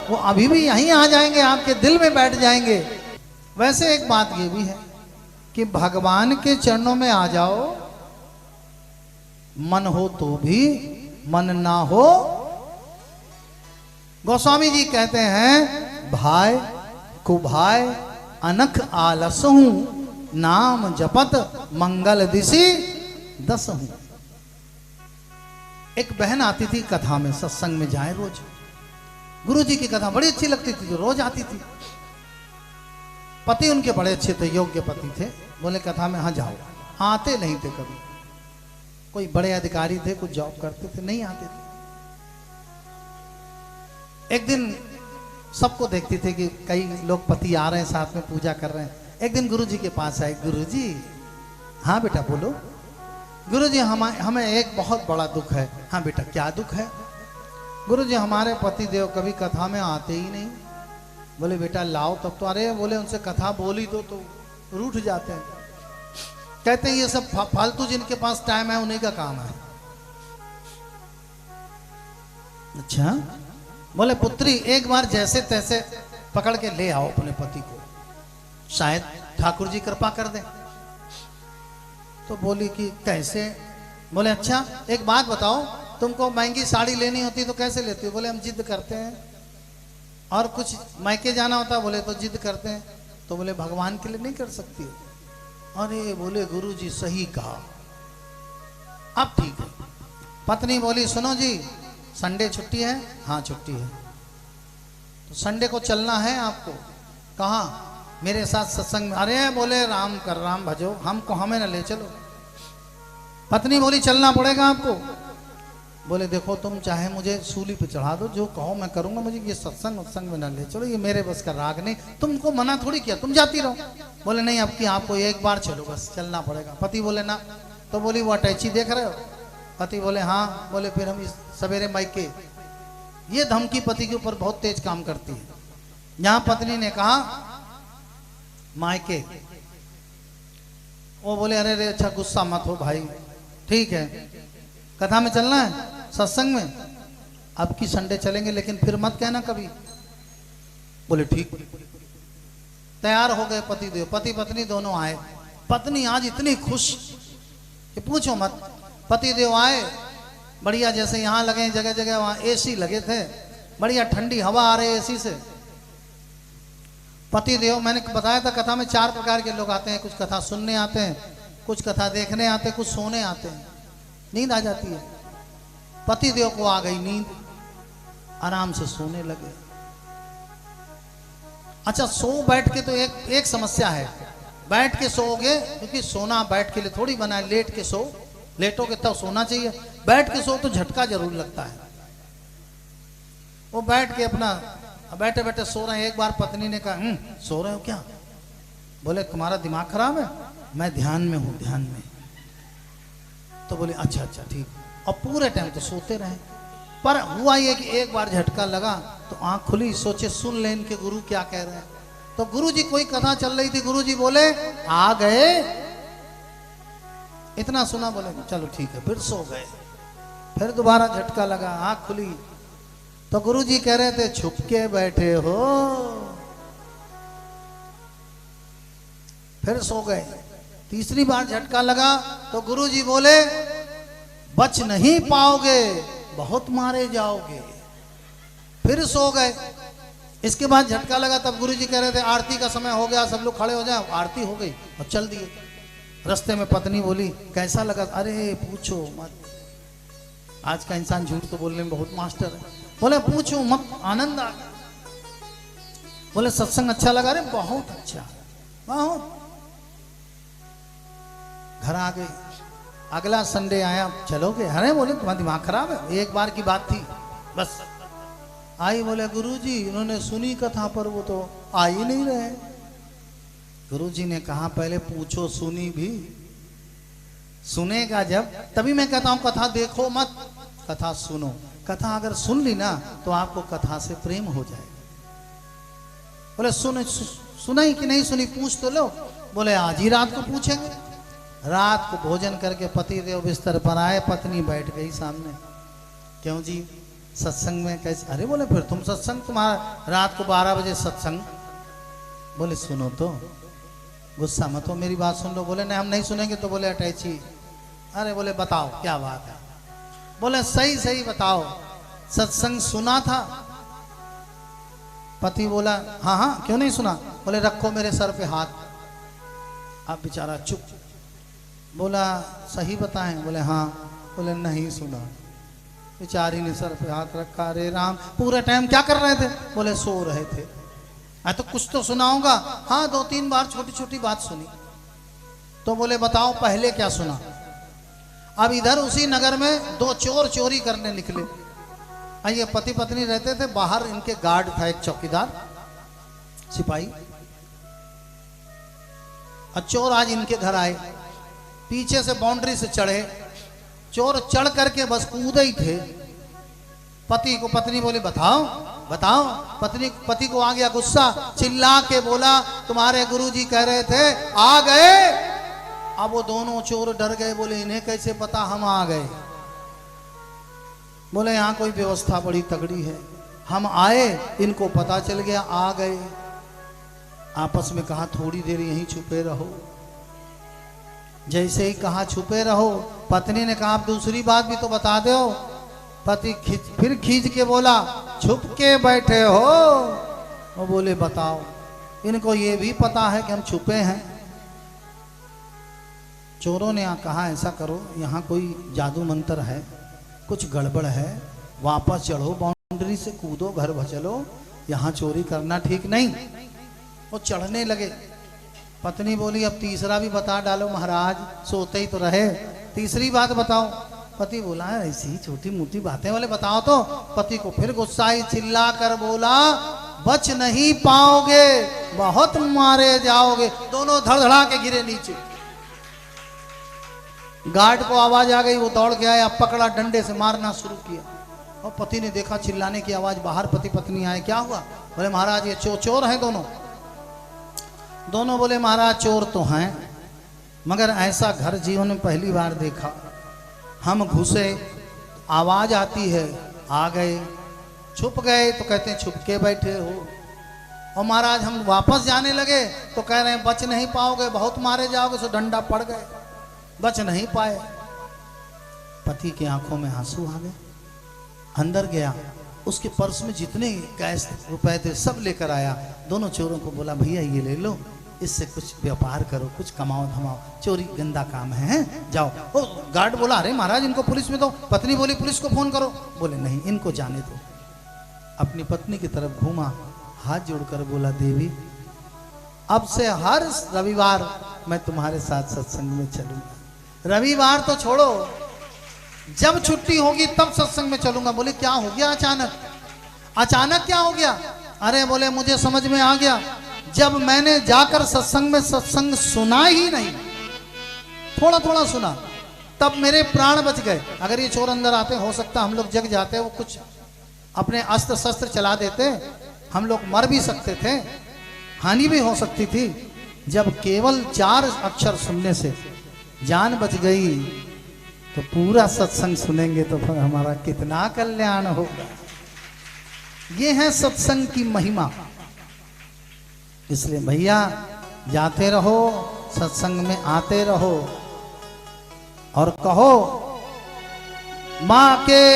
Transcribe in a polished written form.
वो अभी भी यहीं आ जाएंगे, आपके दिल में बैठ जाएंगे। वैसे एक बात ये भी है कि भगवान के चरणों में आ जाओ, मन हो तो भी, मन ना हो। गोस्वामी जी कहते हैं, भाई कुभाई अनख आलसहूं, नाम जपत मंगल दिशि दसहूं। एक बहन आती थी कथा में, सत्संग में जाए रोज, गुरु जी की कथा बड़ी अच्छी लगती थी, जो रोज आती थी। पति उनके बड़े अच्छे थे, योग्य पति थे। बोले कथा में हाँ जाओ, आते नहीं थे कभी। कोई बड़े अधिकारी थे, कुछ जॉब करते थे, नहीं आते थे। एक दिन सबको देखती थे कि कई लोग पति आ रहे हैं, साथ में पूजा कर रहे हैं। एक दिन गुरु जी के पास आए, गुरु जी। हाँ बेटा बोलो। गुरु जी हमें एक बहुत बड़ा दुख है। हाँ बेटा क्या दुख है? गुरु जी हमारे पति देव कभी कथा में आते ही नहीं। बोले बेटा लाओ तब तो। अरे बोले उनसे कथा बोली दो तो रूठ जाते हैं। कहते हैं ये सब फालतू, जिनके पास टाइम है उन्हीं का काम है। अच्छा। बोले पुत्री एक बार जैसे तैसे पकड़ के ले आओ अपने पति को, शायद ठाकुर जी कृपा कर दें। तो बोली कि कैसे? बोले अच्छा एक बात बताओ, तुमको महंगी साड़ी लेनी होती तो कैसे लेती हो? बोले हम जिद करते हैं। और कुछ मायके जाना होता, बोले तो जिद करते हैं। तो बोले भगवान के लिए नहीं कर सकती हो? अरे बोले गुरु जी सही कहा, अब ठीक है। पत्नी बोली सुनो जी, संडे छुट्टी है? हाँ छुट्टी है। तो संडे को चलना है आपको। कहाँ? मेरे साथ सत्संग में। अरे बोले राम कर राम भजो, हमको हमें ना ले चलो। पत्नी बोली चलना पड़ेगा आपको। बोले देखो तुम चाहे मुझे सूली पे चढ़ा दो, जो कहो मैं करूंगा, मुझे ये सत्संग उत्संग में ना ले चलो, ये मेरे बस का राग नहीं। तुमको मना थोड़ी किया, तुम जाती रहो। बोले नहीं अब की आपको एक बार चलो, बस चलना पड़ेगा। पति बोले ना। तो बोली वो अटैची देख रहे हो? पति बोले हाँ। बोले फिर हम इस सवेरे मायके। ये धमकी पति के ऊपर बहुत तेज काम करती है। यहां पत्नी ने कहा मायके, वो बोले अरे रे अच्छा गुस्सा मत हो भाई, ठीक है कथा में चलना है सत्संग में, अब की संडे चलेंगे, लेकिन फिर मत कहना कभी। बोले ठीक। तैयार हो गए पति देव, पति पत्नी दोनों आए। पत्नी आज इतनी खुश कि पूछो मत। पति देव आए, बढ़िया जैसे यहाँ लगे जगह जगह, वहां एसी लगे थे, बढ़िया ठंडी हवा आ रही एसी से। पति देव, मैंने बताया था कथा में 4 प्रकार के लोग आते हैं। कुछ कथा सुनने आते हैं, कुछ कथा देखने आते हैं, कुछ सोने आते हैं। नींद आ जाती है। पति देव को आ गई नींद, आराम से सोने लगे। अच्छा सो बैठ के तो एक समस्या है, बैठ के सोओगे, क्योंकि सोना बैठ के लिए थोड़ी बना है। लेट के सो, लेटोगे तब सोना चाहिए, बैठ के सो तो झटका जरूर लगता है। वो बैठ के अपना बैठे बैठे सो रहे हैं। एक बार पत्नी ने कहा सो रहे हो क्या? बोले तुम्हारा दिमाग खराब है? मैं ध्यान में हूं, ध्यान में। तो बोले अच्छा अच्छा ठीक। और पूरे टाइम तो सोते रहे। पर हुआ ये कि एक बार झटका लगा तो आंख खुली, सोचे सुन ले इनके गुरु क्या कह रहे हैं। तो गुरु जी कोई कथा चल रही थी, गुरु जी बोले आ गए, इतना सुना। बोले चलो ठीक है, फिर सो गए। फिर दोबारा झटका लगा, आंख खुली तो गुरु जी कह रहे थे छुप के बैठे हो। फिर सो गए। तीसरी बार झटका लगा तो गुरु जी बोले बच नहीं पाओगे, बहुत मारे जाओगे। फिर सो गए। इसके बाद झटका लगा, तब गुरु जी कह रहे थे आरती का समय हो गया, सब लोग खड़े हो जाए। आरती हो गई और चल दिए। रास्ते में पत्नी बोली कैसा लगा? अरे पूछो मत, आज का इंसान झूठ तो बोलने में बहुत मास्टर है। बोले पूछो मत, आनंद आ गया। बोले सत्संग अच्छा लगा? अरे बहुत अच्छा, बहुत। घर आ गई। अगला संडे आया, चलोगे? अरे बोले तुम्हारा दिमाग खराब है, एक बार की बात थी बस। आई, बोले गुरुजी इन्होंने सुनी कथा पर वो तो आ ही नहीं रहे। गुरुजी ने कहा पहले पूछो, सुनी भी? सुनेगा जब तभी मैं कहता हूं कथा देखो मत, कथा सुनो। कथा अगर सुन ली ना तो आपको कथा से प्रेम हो जाए। बोले सुनाई कि नहीं सुनी? पूछ तो लो। बोले आज ही रात को पूछेंगे। रात को भोजन करके पति देव बिस्तर पर आए, पत्नी बैठ गई सामने। क्यों जी? सत्संग में कैसे? अरे बोले फिर तुम सत्संग, तुम्हारा रात को 12 बजे सत्संग। बोले सुनो तो, गुस्सा मत हो, मेरी बात सुन लो। बोले नहीं हम नहीं सुनेंगे। तो बोले अटैची, अरे बोले बताओ क्या बात है। बोले सही सही बताओ, सत्संग सुना था? पति बोला हाँ हाँ क्यों नहीं सुना। बोले रखो मेरे सर पे हाथ। अब बेचारा चुप। बोला सही बताएं? बोले हाँ। बोले नहीं सुना। बेचारी ने सर पे हाथ रखा। अरे राम, पूरे टाइम क्या कर रहे थे? बोले सो रहे थे। तो कुछ तो सुनाऊंगा। हाँ 2-3 बार छोटी छोटी बात सुनी। तो बोले बताओ पहले क्या सुना? अब इधर उसी नगर में 2 चोर चोरी करने निकले। ये पति पत्नी रहते थे, बाहर इनके गार्ड था एक चौकीदार सिपाही। चोर आज इनके घर आए, पीछे से बाउंड्री से चढ़े। चोर चढ़ करके बस कूदे ही थे। पति को पत्नी बोली बताओ बताओ। पति को आ गया गुस्सा, चिल्ला के बोला तुम्हारे गुरुजी कह रहे थे आ गए। अब वो दोनों चोर डर गए। बोले इन्हें कैसे पता हम आ गए? बोले यहाँ कोई व्यवस्था बड़ी तगड़ी है, हम आए इनको पता चल गया आ गए। आपस में कहा थोड़ी देर यहीं छुपे रहो। जैसे ही कहा छुपे रहो, पत्नी ने कहा आप दूसरी बात भी तो बता दो। पति फिर खींच के बोला छुप के बैठे हो? वो बोले बताओ। इनको ये भी पता है कि हम छुपे हैं। चोरों ने कहा ऐसा करो, यहाँ कोई जादू मंत्र है, कुछ गड़बड़ है, वापस चढ़ो, बाउंड्री से कूदो, घर भचलो, यहाँ चोरी करना ठीक नहीं। वो चढ़ने लगे। पत्नी बोली अब तीसरा भी बता डालो महाराज, सोते ही तो रहे, तीसरी बात बताओ। पति बोला ऐसी छोटी मोटी बातें वाले बताओ तो। पति को फिर गुस्सा आई, चिल्ला कर बोला बच नहीं पाओगे, बहुत मारे जाओगे। दोनों धड़धड़ा के गिरे नीचे। गार्ड को आवाज आ गई, वो दौड़ के आया, पकड़ा, डंडे से मारना शुरू किया। और पति ने देखा चिल्लाने की आवाज, बाहर पति पत्नी आए। क्या हुआ? बोले महाराज ये चोर हैं दोनों। दोनों बोले महाराज चोर तो हैं, मगर ऐसा घर जीवन में पहली बार देखा। हम घुसे, आवाज आती है, आ गए, छुप गए तो कहते हैं छुप के बैठे हो। और महाराज हम वापस जाने लगे तो कह रहे हैं बच नहीं पाओगे, बहुत मारे जाओगे। सो डंडा पड़ गए, बच नहीं पाए। पति की आंखों में आंसू आ गए। अंदर गया, उसके पर्स में जितने कैश रुपए थे सब लेकर आया। दोनों चोरों को बोला भैया ये ले लो, इससे कुछ व्यापार करो, कुछ कमाओ धमाओ, चोरी गंदा काम है, जाओ। वो गार्ड बोला अरे महाराज इनको पुलिस में दो। पत्नी बोली पुलिस को फोन करो। बोले नहीं इनको जाने दो। अपनी पत्नी की तरफ घूमा, हाथ जोड़कर बोला देवी अब से हर रविवार मैं तुम्हारे साथ सत्संग में चलूंगा। रविवार तो छोड़ो, जब छुट्टी होगी तब सत्संग में चलूंगा। बोले क्या हो गया अचानक? अचानक क्या हो गया? अरे बोले मुझे समझ में आ गया, जब मैंने जाकर सत्संग में सत्संग सुना ही नहीं, थोड़ा थोड़ा सुना, तब मेरे प्राण बच गए। अगर ये चोर अंदर आते हो सकता हम लोग जग जाते, वो कुछ अपने अस्त्र शस्त्र चला देते, हम लोग मर भी सकते थे, हानि भी हो सकती थी। जब केवल 4 अक्षर सुनने से जान बच गई, तो पूरा सत्संग सुनेंगे तो फिर हमारा कितना कल्याण होगा। ये है सत्संग की महिमा। इसलिए भैया जाते रहो, सत्संग में आते रहो और कहो माँ के